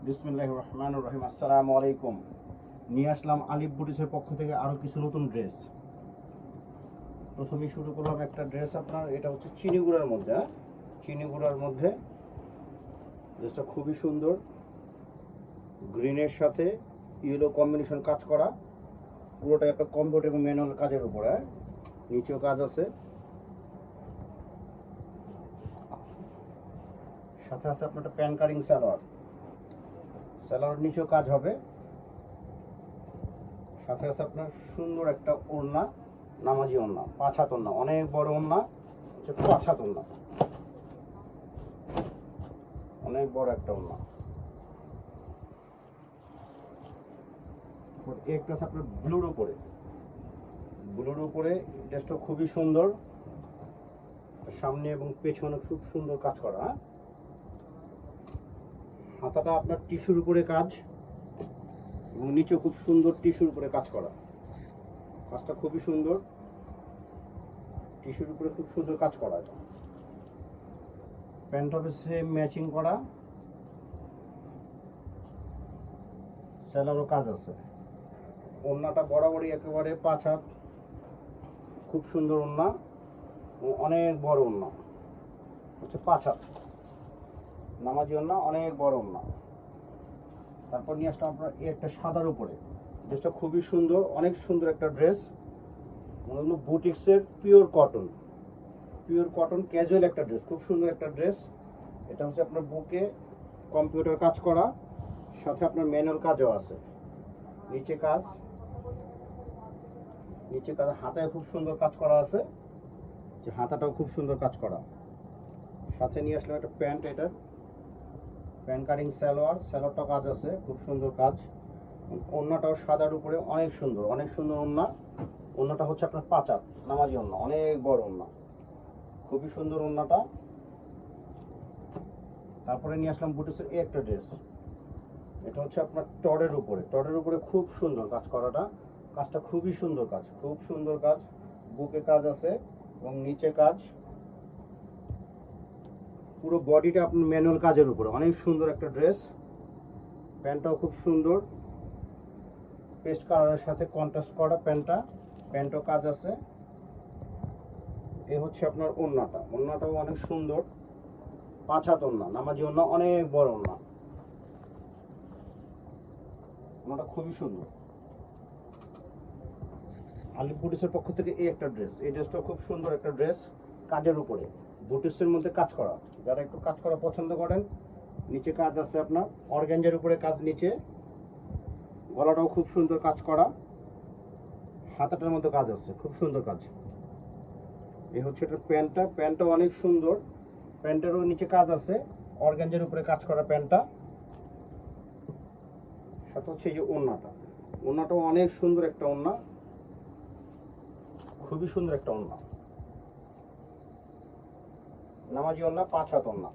বিসমিল্লাহির রহমানির রহিম। আসসালামু আলাইকুম। নিয়ে আসলাম আলিফ বুটিক্সের পক্ষ থেকে আরও কিছু নতুন ড্রেস। প্রথমেই শুরু করলাম একটা ড্রেস আপনার, এটা হচ্ছে চিনি গুঁড়ার মধ্যে। চিনি গুঁড়ার মধ্যে ড্রেসটা খুবই সুন্দর, গ্রিনের সাথে ইয়েলো কম্বিনেশন কাজ করা, পুরোটা একটা কম্পিউটার এবং ম্যানুয়াল কাজের উপরে। নিচেও কাজ আছে, সাথে আছে আপনার একটা প্যান কাটিং সালোয়ার। সালোয়ার নিচেও কাজ হবে, সাথে আছে আপনার সুন্দর একটা ওড়না, নামাজি ওড়না, 5 হাত ওড়না, অনেক বড় ওড়না, হচ্ছে 5 হাত ওড়না, অনেক বড় একটা ওড়না। একটা আছে আপনার ব্লুর উপরে, ব্লুর উপরে ড্রেসটা খুবই সুন্দর, সামনে এবং পেছনে খুব সুন্দর কাজ করা। হাতাটা আপনার টিস্যুর উপরে কাজ এবং নিচে খুব সুন্দর টিস্যুর উপরে কাজ করা। কাজটা খুবই সুন্দর, টিস্যুর উপরে খুব সুন্দর কাজ করা। এটা প্যান্ট হবে সেম ম্যাচিং করা, সেলারও কাজ আছে। ওড়নাটা বরাবরই একেবারে 5 হাত, খুব সুন্দর ওড়না, অনেক বড় ওড়না, হচ্ছে 5 হাত নামাজি ওড়না, অনেক বড় ওড়না। তারপর নিয়ে আসলাম আপনার এই একটা সাদার উপরে, ড্রেসটা খুবই সুন্দর, অনেক সুন্দর একটা ড্রেস। ওগুলো বুটিক্সের পিওর কটন ক্যাজুয়াল একটা ড্রেস, খুব সুন্দর একটা ড্রেস। এটা হচ্ছে আপনার বুকে কম্পিউটার কাজ করা, সাথে আপনার ম্যানুয়াল কাজও আছে। নিচে কাজ, হাতায় খুব সুন্দর কাজ করা আছে, যে হাতাটাও খুব সুন্দর কাজ করা। সাথে নিয়ে আসলাম একটা প্যান্ট, এটার প্যান্ট কাটিং সালোয়ারটাও কাজ আছে, খুব সুন্দর কাজ। ওড়নাটাও সাদার উপরে, অনেক সুন্দর ওড়না। ওড়নাটা হচ্ছে আপনার 5 হাত নামাজি ওড়না, অনেক বড় ওড়না, খুবই সুন্দর ওড়নাটা। তারপরে নিয়ে আসলাম বুটিক্সের এই একটা ড্রেস, এটা হচ্ছে আপনার টরের উপরে খুব সুন্দর কাজ করাটা। কাজটা খুবই সুন্দর কাজ, খুব সুন্দর কাজ। বুকে কাজ আছে এবং নিচে কাজ, পুরো বডিটা আপনার ম্যানুয়াল কাজের উপরে, অনেক সুন্দর একটা ড্রেস। প্যান্টটাও খুব সুন্দর, পেস্ট কালারের সাথে কন্ট্রাস্ট করা প্যান্টও কাজ আছে। এই হচ্ছে আপনার ওড়নাটাও অনেক সুন্দর, 5 হাত ওড়না, নামাজি ওড়না, অনেক বড় ওড়নাটা খুবই সুন্দর। আলিফ বুটিক্সের পক্ষ থেকে এই একটা ড্রেস, এই ড্রেসটা খুব সুন্দর একটা ড্রেস, কাজের উপরে, বুটিক্সের মধ্যে কাজ করা। যারা একটু কাজ করা পছন্দ করেন, নিচে কাজ আছে আপনার অর্গানজার উপরে কাজ, নিচে গলাটাও খুব সুন্দর কাজ করা, হাতাটার মধ্যে কাজ আছে, খুব সুন্দর কাজ। এই হচ্ছে এটা প্যান্টটাও অনেক সুন্দর, প্যান্টেরও নিচে কাজ আছে, অর্গানজার উপরে কাজ করা প্যান্টটা। সাথে হচ্ছে এই যে ওড়নাটাও অনেক সুন্দর একটা ওড়না, খুবই সুন্দর একটা ওড়না, নামাজি ওড়না, 5 হাত ওড়না।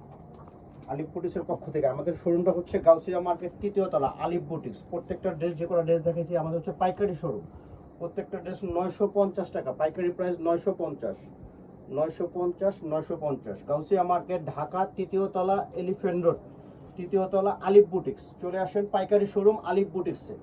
আলিফ বুটিক্সের পক্ষ থেকে আমাদের শোরুমটা হচ্ছে গাউসিয়া মার্কেট 3য় তলা, আলিফ বুটিক্স। প্রত্যেকটা ড্রেস, যে কোনো ড্রেস দেখেছি আমাদের হচ্ছে পাইকারি শোরুম। প্রত্যেকটা ড্রেস 950 টাকা, পাইকারি প্রাইস 950। গাউসিয়া মার্কেট, ঢাকা 3য় তলা, এলিফ্যান্ট রোড, 3য় তলা, আলিফ বুটিক্স। চলে আসেন পাইকারি শোরুম আলিফ বুটিক্সে।